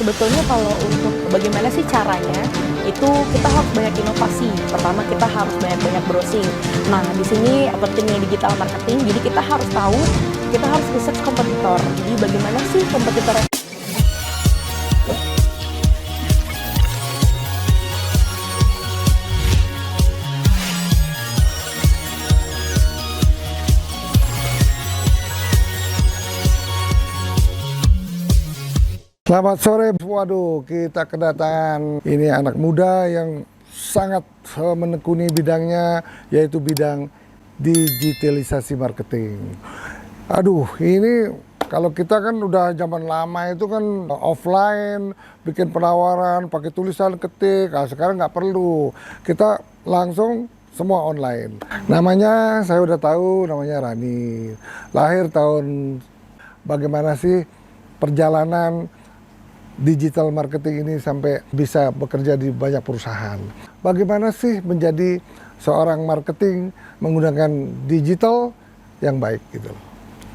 Sebetulnya kalau untuk bagaimana sih caranya, itu kita harus banyak inovasi. Pertama kita harus banyak-banyak browsing. Nah, di sini pentingnya digital marketing, jadi kita harus tahu, kita harus research kompetitor. Jadi bagaimana sih kompetitor. Selamat sore, waduh kita kedatangan ini anak muda yang sangat menekuni bidangnya, yaitu bidang digitalisasi marketing. Aduh, ini kalau kita kan udah zaman lama itu kan offline, bikin penawaran, pakai tulisan ketik, nah sekarang nggak perlu, kita langsung semua online. Namanya saya udah tahu, namanya Rani. Lahir tahun, bagaimana sih perjalanan digital marketing ini sampai bisa bekerja di banyak perusahaan. Bagaimana sih menjadi seorang marketing menggunakan digital yang baik gitu.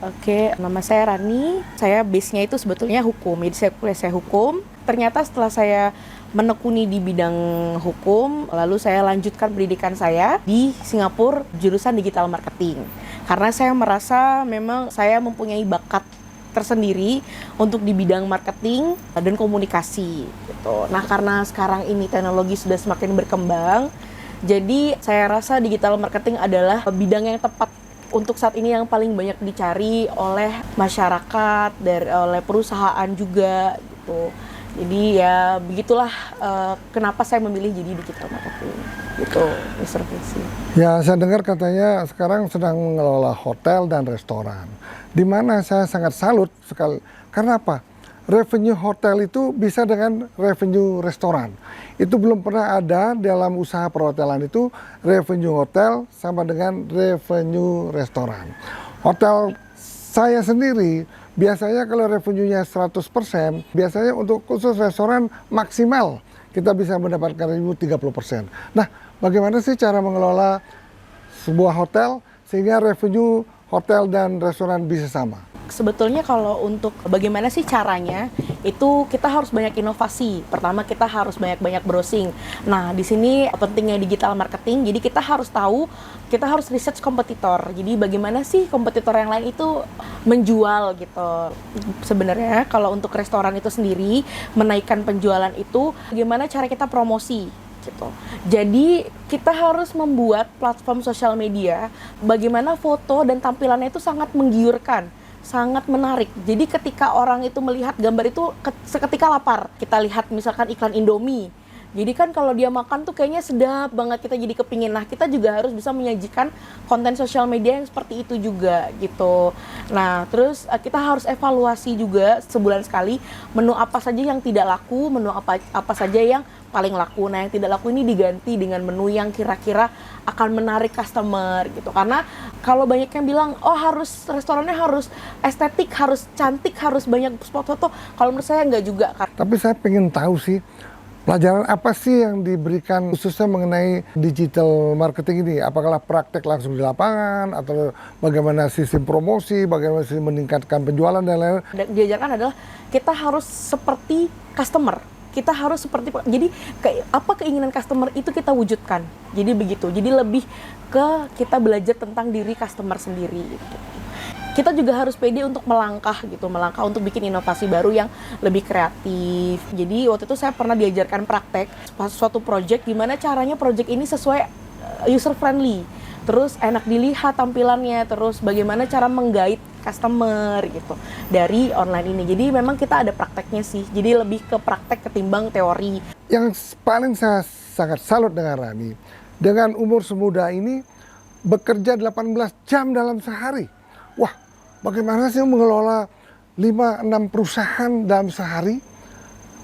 Oke, nama saya Rani. Saya base-nya itu sebetulnya hukum. Jadi saya hukum. Ternyata setelah saya menekuni di bidang hukum, lalu saya lanjutkan pendidikan saya di Singapura jurusan digital marketing. Karena saya merasa memang saya mempunyai bakat tersendiri untuk di bidang marketing dan komunikasi gitu. Nah, karena sekarang ini teknologi sudah semakin berkembang, jadi saya rasa digital marketing adalah bidang yang tepat untuk saat ini yang paling banyak dicari oleh masyarakat, oleh perusahaan juga gitu. Jadi ya begitulah kenapa saya memilih jadi digital marketing gitu, Mr. Fiksi. Ya, saya dengar katanya sekarang sedang mengelola hotel dan restoran. Di mana saya sangat salut sekali. Karena apa? Revenue hotel itu bisa dengan revenue restoran. Itu belum pernah ada dalam usaha perhotelan itu revenue hotel sama dengan revenue restoran. Hotel saya sendiri biasanya kalau revenue-nya 100%, biasanya untuk khusus restoran maksimal kita bisa mendapatkan revenue 30%. Nah, bagaimana sih cara mengelola sebuah hotel sehingga revenue hotel dan restoran bisa sama? Sebetulnya kalau untuk bagaimana sih caranya, itu kita harus banyak inovasi. Pertama kita harus banyak-banyak browsing. Nah, di sini pentingnya digital marketing, jadi kita harus tahu, kita harus research kompetitor. Jadi bagaimana sih kompetitor yang lain itu menjual gitu. Sebenarnya kalau untuk restoran itu sendiri, menaikkan penjualan itu, bagaimana cara kita promosi gitu. Jadi kita harus membuat platform sosial media bagaimana foto dan tampilannya itu sangat menggiurkan, sangat menarik. Jadi ketika orang itu melihat gambar itu seketika lapar. Kita lihat misalkan iklan Indomie. Jadi kan kalau dia makan tuh kayaknya sedap banget, kita jadi kepingin. Nah, kita juga harus bisa menyajikan konten sosial media yang seperti itu juga gitu. Nah, terus kita harus evaluasi juga sebulan sekali menu apa saja yang tidak laku, menu apa saja yang paling laku. Nah, yang tidak laku ini diganti dengan menu yang kira-kira akan menarik customer gitu. Karena kalau banyak yang bilang, oh harus restorannya harus estetik, harus cantik, harus banyak spot foto. Kalau menurut saya enggak juga. Tapi saya pengen tahu sih, pelajaran apa sih yang diberikan khususnya mengenai digital marketing ini? Apakah praktek langsung di lapangan atau bagaimana sistem promosi, bagaimana sistem meningkatkan penjualan dan lain-lain? Diajarkan adalah kita harus seperti customer. Kita harus seperti, jadi apa keinginan customer itu kita wujudkan. Jadi begitu. Jadi lebih ke kita belajar tentang diri customer sendiri gitu. Kita juga harus pede untuk melangkah gitu, melangkah untuk bikin inovasi baru yang lebih kreatif. Jadi waktu itu saya pernah diajarkan praktek suatu project gimana caranya project ini sesuai user friendly. Terus enak dilihat tampilannya, terus bagaimana cara menggait customer gitu dari online ini. Jadi memang kita ada prakteknya sih. Jadi lebih ke praktek ketimbang teori. Yang paling saya sangat salut dengan Rani, dengan umur semuda ini bekerja 18 jam dalam sehari. Wah, bagaimana sih mengelola 5-6 perusahaan dalam sehari?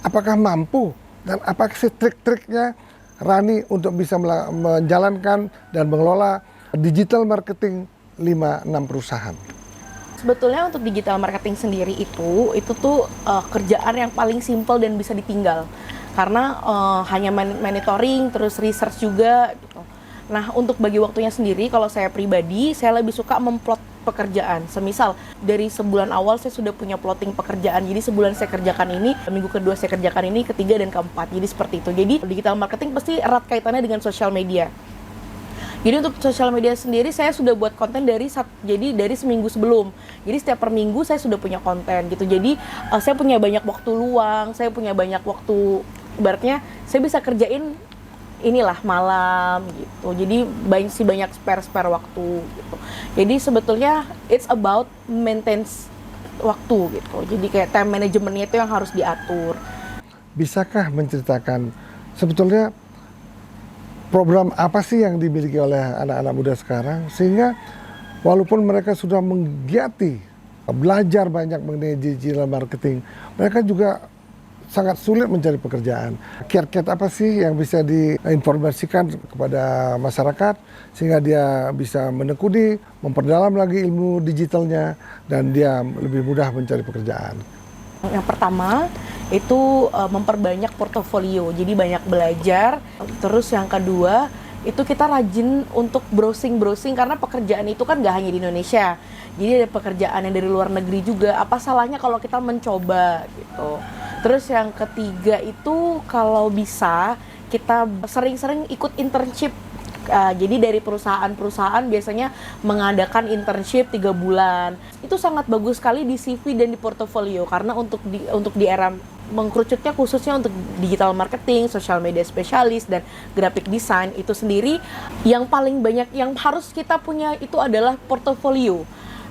Apakah mampu? Dan apakah sih trik-triknya Rani untuk bisa menjalankan dan mengelola digital marketing 5-6 perusahaan? Sebetulnya untuk digital marketing sendiri itu tuh kerjaan yang paling simple dan bisa ditinggal. Karena hanya monitoring, terus research juga gitu. Nah, untuk bagi waktunya sendiri, kalau saya pribadi, saya lebih suka memplot pekerjaan. Semisal dari sebulan awal saya sudah punya plotting pekerjaan. Jadi sebulan saya kerjakan ini, minggu kedua saya kerjakan ini, ketiga dan keempat. Jadi seperti itu. Jadi digital marketing pasti erat kaitannya dengan sosial media. Jadi untuk sosial media sendiri saya sudah buat konten dari seminggu sebelum. Jadi setiap per minggu saya sudah punya konten gitu. Jadi saya punya banyak waktu luang, saya punya banyak waktu, ibaratnya saya bisa kerjain inilah malam gitu. Jadi banyak spare waktu gitu. Jadi sebetulnya it's about maintenance waktu gitu. Jadi kayak time managementnya itu yang harus diatur. Bisakah menceritakan sebetulnya program apa sih yang dimiliki oleh anak-anak muda sekarang sehingga walaupun mereka sudah menggiati belajar banyak mengenai digital marketing, mereka juga sangat sulit mencari pekerjaan. Kiat-kiat apa sih yang bisa diinformasikan kepada masyarakat sehingga dia bisa menekuni, memperdalam lagi ilmu digitalnya dan dia lebih mudah mencari pekerjaan? Yang pertama itu memperbanyak portofolio, jadi banyak belajar. Terus yang kedua itu kita rajin untuk browsing karena pekerjaan itu kan gak hanya di Indonesia. Jadi ada pekerjaan yang dari luar negeri juga. Apa salahnya kalau kita mencoba gitu. Terus yang ketiga itu kalau bisa kita sering-sering ikut internship. Jadi dari perusahaan-perusahaan biasanya mengadakan internship 3 bulan. Itu sangat bagus sekali di CV dan di portofolio karena untuk di era mengkerucutnya khususnya untuk digital marketing, social media spesialis dan graphic design itu sendiri yang paling banyak yang harus kita punya itu adalah portofolio.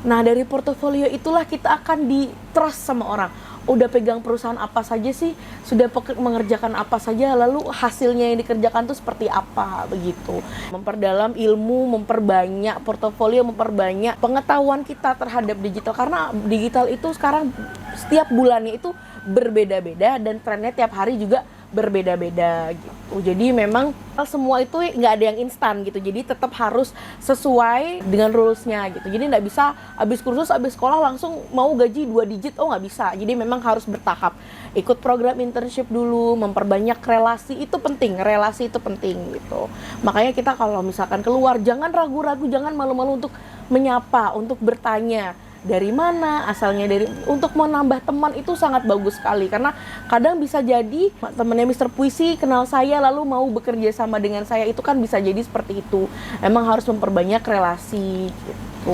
Nah, dari portofolio itulah kita akan di-trust sama orang. Udah pegang perusahaan apa saja sih, sudah mengerjakan apa saja, lalu hasilnya yang dikerjakan tuh seperti apa, begitu. Memperdalam ilmu, memperbanyak portofolio, memperbanyak pengetahuan kita terhadap digital. Karena digital itu sekarang setiap bulannya itu berbeda-beda dan trennya tiap hari juga berbeda-beda gitu. Jadi memang semua itu nggak ada yang instan gitu. Jadi tetap harus sesuai dengan rulesnya gitu. Jadi nggak bisa habis kursus, habis sekolah langsung mau gaji 2 digit, oh nggak bisa. Jadi memang harus bertahap. Ikut program internship dulu, memperbanyak relasi itu penting. Relasi itu penting gitu. Makanya kita kalau misalkan keluar jangan ragu-ragu, jangan malu-malu untuk menyapa, untuk bertanya. Dari mana asalnya, untuk menambah teman itu sangat bagus sekali karena kadang bisa jadi temannya Mr. Puisi kenal saya lalu mau bekerja sama dengan saya, itu kan bisa jadi seperti itu. Emang harus memperbanyak relasi gitu.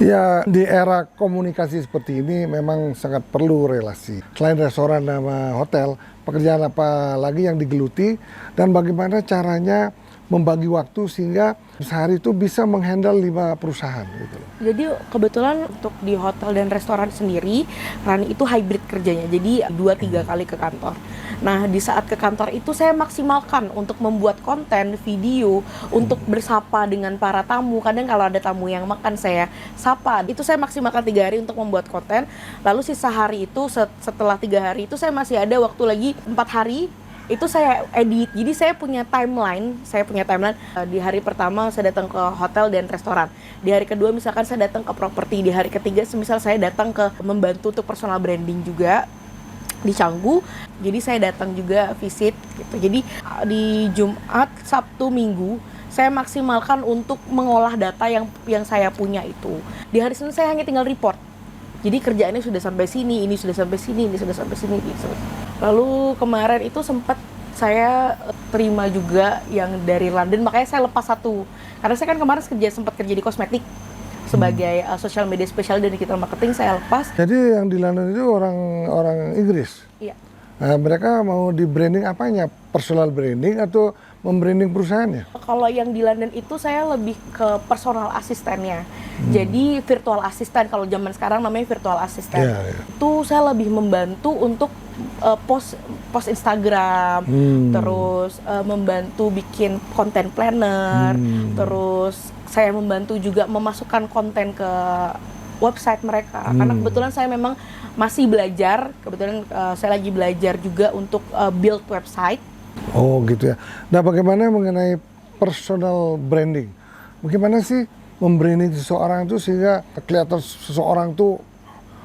Ya, di era komunikasi seperti ini memang sangat perlu relasi. Selain restoran sama hotel, pekerjaan apa lagi yang digeluti dan bagaimana caranya membagi waktu sehingga sehari itu bisa menghandle 5 perusahaan gitu. Jadi kebetulan untuk di hotel dan restoran sendiri Rani itu hybrid kerjanya, jadi 2-3 kali ke kantor. Nah di saat ke kantor itu saya maksimalkan untuk membuat konten video untuk bersapa dengan para tamu. Kadang kalau ada tamu yang makan saya sapa, itu saya maksimalkan 3 hari untuk membuat konten. Lalu sisa hari itu setelah 3 hari itu saya masih ada waktu lagi 4 hari itu saya edit. Jadi saya punya timeline. Di hari pertama saya datang ke hotel dan restoran. Di hari kedua misalkan saya datang ke properti. Di hari ketiga semisal saya datang ke membantu untuk personal branding juga di Canggu. Jadi saya datang juga visit gitu. Jadi di Jumat, Sabtu, Minggu saya maksimalkan untuk mengolah data yang saya punya itu. Di hari Senin saya hanya tinggal report. Jadi kerjaannya sudah sampai sini, ini sudah sampai sini, ini sudah sampai sini gitu. Lalu kemarin itu sempat saya terima juga yang dari London, makanya saya lepas 1. Karena saya kan kemarin sempat kerja di kosmetik sebagai social media specialist dan digital marketing, saya lepas. Jadi yang di London itu orang Inggris? Iya. Nah, mereka mau di branding apanya? Personal branding atau membranding perusahaannya? Kalau yang di London itu saya lebih ke personal asistennya. Jadi virtual assistant, kalau zaman sekarang namanya virtual assistant. Itu saya lebih membantu untuk post Instagram, terus membantu bikin content planner, terus saya membantu juga memasukkan konten ke website mereka. Karena kebetulan saya memang masih belajar, saya lagi belajar juga untuk build website. Oh gitu ya. Nah bagaimana mengenai personal branding? Bagaimana sih membranding seseorang itu sehingga kelihatan seseorang itu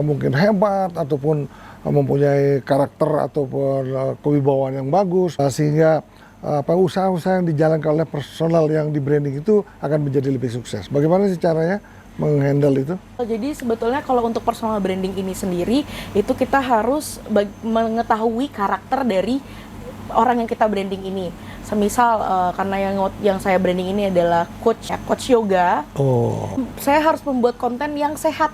mungkin hebat ataupun mempunyai karakter ataupun kewibawaan yang bagus sehingga usaha-usaha yang dijalankan oleh personal yang di branding itu akan menjadi lebih sukses. Bagaimana sih caranya menghandle itu? Jadi sebetulnya kalau untuk personal branding ini sendiri, itu kita harus mengetahui karakter dari orang yang kita branding ini. Semisal karena yang saya branding ini adalah coach yoga. Oh. Saya harus membuat konten yang sehat.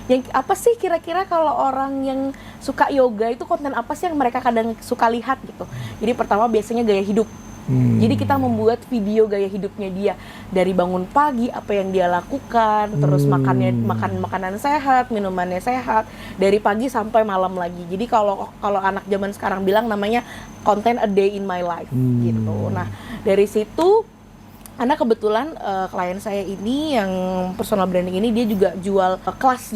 Yang apa sih kira-kira kalau orang yang suka yoga itu konten apa sih yang mereka kadang suka lihat gitu. Jadi pertama biasanya gaya hidup. Jadi kita membuat video gaya hidupnya dia, dari bangun pagi apa yang dia lakukan, terus makan makanan sehat, minumannya sehat, dari pagi sampai malam lagi. Jadi kalau anak zaman sekarang bilang namanya konten a day in my life gitu. Nah, dari situ karena kebetulan klien saya ini yang personal branding ini dia juga jual kelas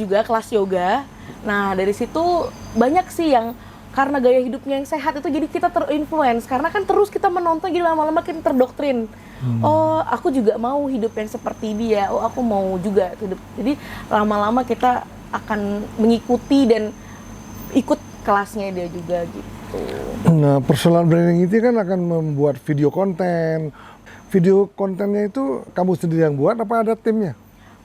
yoga. Nah, dari situ banyak sih yang karena gaya hidupnya yang sehat itu jadi kita terinfluence, karena kan terus kita menonton jadi lama-lama kita terdoktrin. Oh, aku juga mau hidup yang seperti dia. Oh, aku mau juga hidup. Jadi lama-lama kita akan mengikuti dan ikut kelasnya dia juga gitu. Nah, personal branding itu kan akan membuat video konten. Video kontennya itu kamu sendiri yang buat apa ada timnya?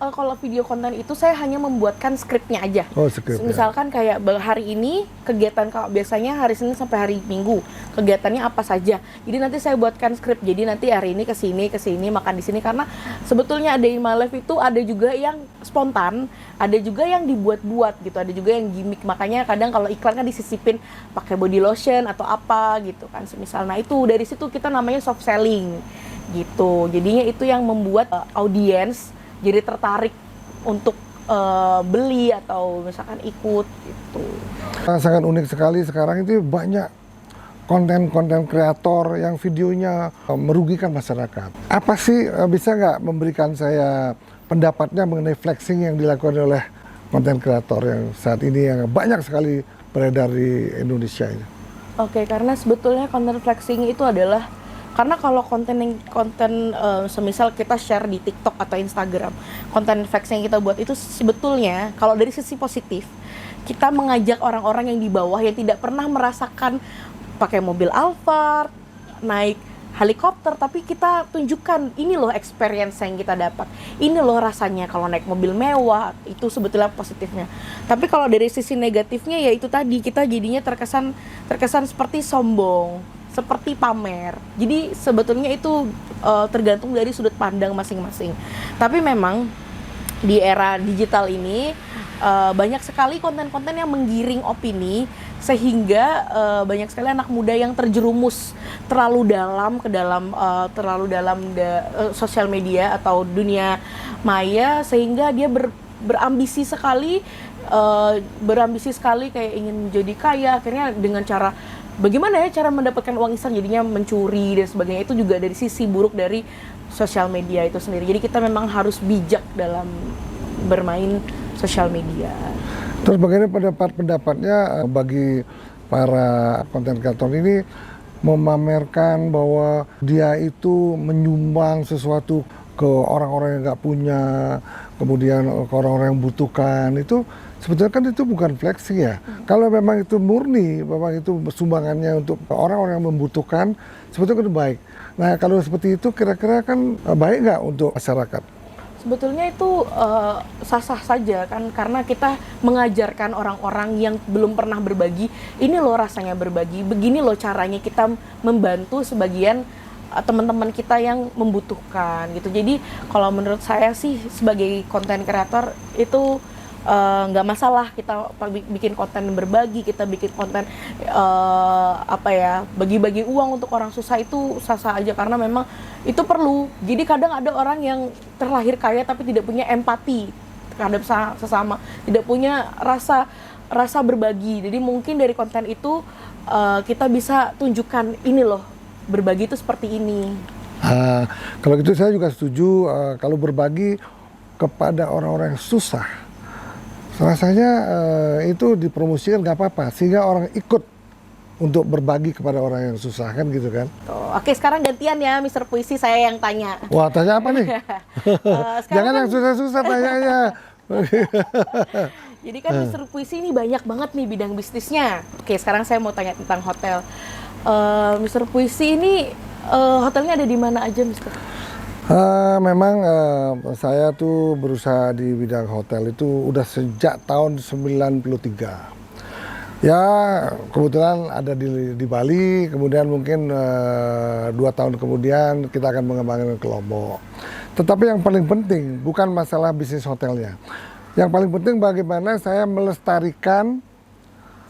Kalau video konten itu saya hanya membuatkan skripnya aja. Oh, skrip. Misalkan kayak hari ini kegiatan kalau biasanya hari Senin sampai hari Minggu kegiatannya apa saja. Jadi nanti saya buatkan skrip. Jadi nanti hari ini ke sini makan di sini, karena sebetulnya ada in my life itu ada juga yang spontan, ada juga yang dibuat-buat gitu, ada juga yang gimmick. Makanya kadang kalau iklan kan disisipin pakai body lotion atau apa gitu kan semisal. Nah, itu dari situ kita namanya soft selling gitu. Jadinya itu yang membuat audiens jadi tertarik untuk beli atau misalkan ikut gitu. Sangat unik sekali sekarang itu banyak konten-konten kreator yang videonya merugikan masyarakat. Apa sih bisa nggak memberikan saya pendapatnya mengenai flexing yang dilakukan oleh konten kreator yang saat ini yang banyak sekali beredar di Indonesia ini? Oke, karena sebetulnya konten flexing itu adalah karena kalau konten semisal kita share di TikTok atau Instagram, konten flexing yang kita buat itu sebetulnya kalau dari sisi positif kita mengajak orang-orang yang di bawah yang tidak pernah merasakan pakai mobil Alphard, naik helikopter, tapi kita tunjukkan ini loh experience yang kita dapat, ini loh rasanya kalau naik mobil mewah. Itu sebetulnya positifnya. Tapi kalau dari sisi negatifnya ya itu tadi, kita jadinya terkesan seperti sombong, seperti pamer. Jadi sebetulnya itu tergantung dari sudut pandang masing-masing. Tapi memang di era digital ini banyak sekali konten-konten yang menggiring opini, sehingga banyak sekali anak muda yang terjerumus terlalu dalam sosial media atau dunia maya, sehingga dia berambisi sekali kayak ingin menjadi kaya. Akhirnya dengan cara bagaimana ya cara mendapatkan uang instan, jadinya mencuri dan sebagainya. Itu juga dari sisi buruk dari sosial media itu sendiri. Jadi kita memang harus bijak dalam bermain sosial media. Terus bagaimana pendapatnya bagi para konten kreator ini memamerkan bahwa dia itu menyumbang sesuatu ke orang-orang yang nggak punya, kemudian ke orang-orang yang butuhkan, itu sebetulnya kan itu bukan flexing ya. Kalau memang itu murni, memang itu sumbangannya untuk orang-orang yang membutuhkan, sebetulnya kan baik. Nah, kalau seperti itu kira-kira kan baik nggak untuk masyarakat? Sebetulnya itu sah-sah saja kan, karena kita mengajarkan orang-orang yang belum pernah berbagi, ini loh rasanya berbagi, begini loh caranya kita membantu sebagian teman-teman kita yang membutuhkan gitu. Jadi kalau menurut saya sih sebagai konten kreator itu nggak masalah kita bikin konten berbagi, kita bikin konten bagi-bagi uang untuk orang susah, itu sah-sah aja karena memang itu perlu. Jadi kadang ada orang yang terlahir kaya tapi tidak punya empati terhadap sesama, tidak punya rasa berbagi. Jadi mungkin dari konten itu kita bisa tunjukkan ini loh, berbagi itu seperti ini. Kalau gitu saya juga setuju kalau berbagi kepada orang-orang yang susah. Rasanya itu dipromosikan nggak apa-apa, sehingga orang ikut untuk berbagi kepada orang yang susah, kan gitu kan. Oke, sekarang gantian ya Mr. Puisi, saya yang tanya. Wah, tanya apa nih? Jangan yang susah-susah tanyanya. Jadi kan Mr. Puisi ini banyak banget nih bidang bisnisnya. Oke, sekarang saya mau tanya tentang hotel. Mr. Puisi ini hotelnya ada di mana aja, Mr.? Memang saya tuh berusaha di bidang hotel itu udah sejak tahun 93. Ya kebetulan ada di Bali, kemudian mungkin 2 tahun kemudian kita akan mengembangkan ke Lombok. Tetapi yang paling penting bukan masalah bisnis hotelnya. Yang paling penting bagaimana saya melestarikan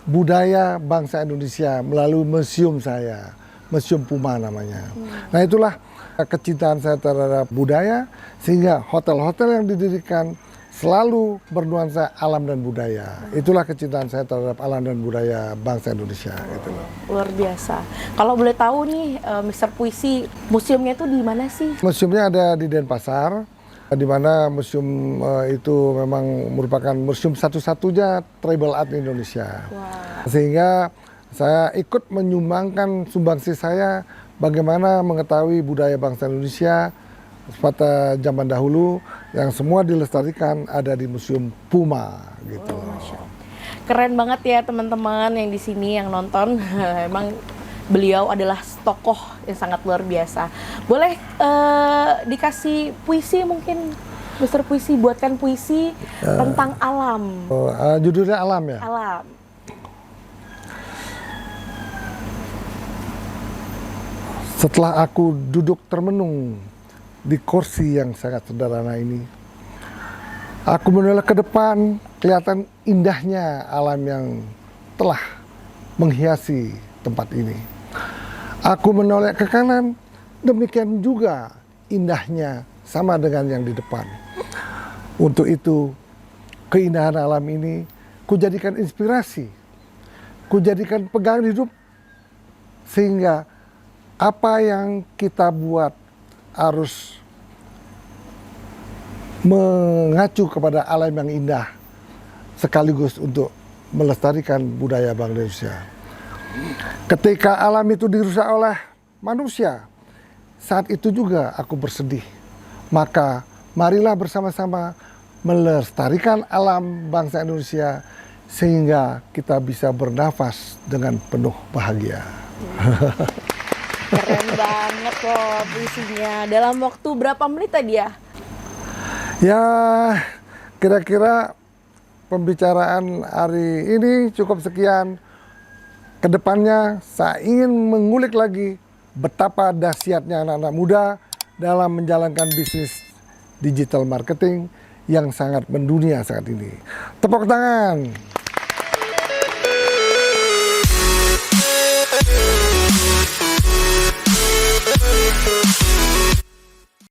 budaya bangsa Indonesia melalui museum saya, Museum Puma namanya. Nah itulah kecintaan saya terhadap budaya, sehingga hotel-hotel yang didirikan selalu bernuansa alam dan budaya. Itulah kecintaan saya terhadap alam dan budaya bangsa Indonesia. Gitu. Luar biasa. Kalau boleh tahu nih, Mr. Puisi, museumnya itu di mana sih? Museumnya ada di Denpasar, di mana museum itu memang merupakan museum satu-satunya tribal art di Indonesia. Wah. Sehingga saya ikut menyumbangkan sumbangsi saya bagaimana mengetahui budaya bangsa Indonesia pada zaman dahulu yang semua dilestarikan ada di Museum Puma gitu. Oh, Masya Allah. Keren banget ya teman-teman yang di sini yang nonton. Emang beliau adalah tokoh yang sangat luar biasa. Boleh dikasih puisi mungkin, Mr. Puisi, buatkan puisi tentang alam. Judulnya Alam ya? Alam. Setelah aku duduk termenung di kursi yang sangat sederhana ini, aku menoleh ke depan, kelihatan indahnya alam yang telah menghiasi tempat ini. Aku menoleh ke kanan, demikian juga indahnya sama dengan yang di depan. Untuk itu, keindahan alam ini kujadikan inspirasi, kujadikan pegangan hidup, sehingga apa yang kita buat harus mengacu kepada alam yang indah, sekaligus untuk melestarikan budaya Bangsa Indonesia. Ketika alam itu dirusak oleh manusia, saat itu juga aku bersedih. Maka marilah bersama-sama melestarikan alam bangsa Indonesia sehingga kita bisa bernafas dengan penuh bahagia. Keren banget loh puisinya. Dalam waktu berapa menit tadi ya? Ya, kira-kira pembicaraan hari ini cukup sekian. Kedepannya saya ingin mengulik lagi betapa dahsyatnya anak-anak muda dalam menjalankan bisnis digital marketing yang sangat mendunia saat ini. Tepuk tangan.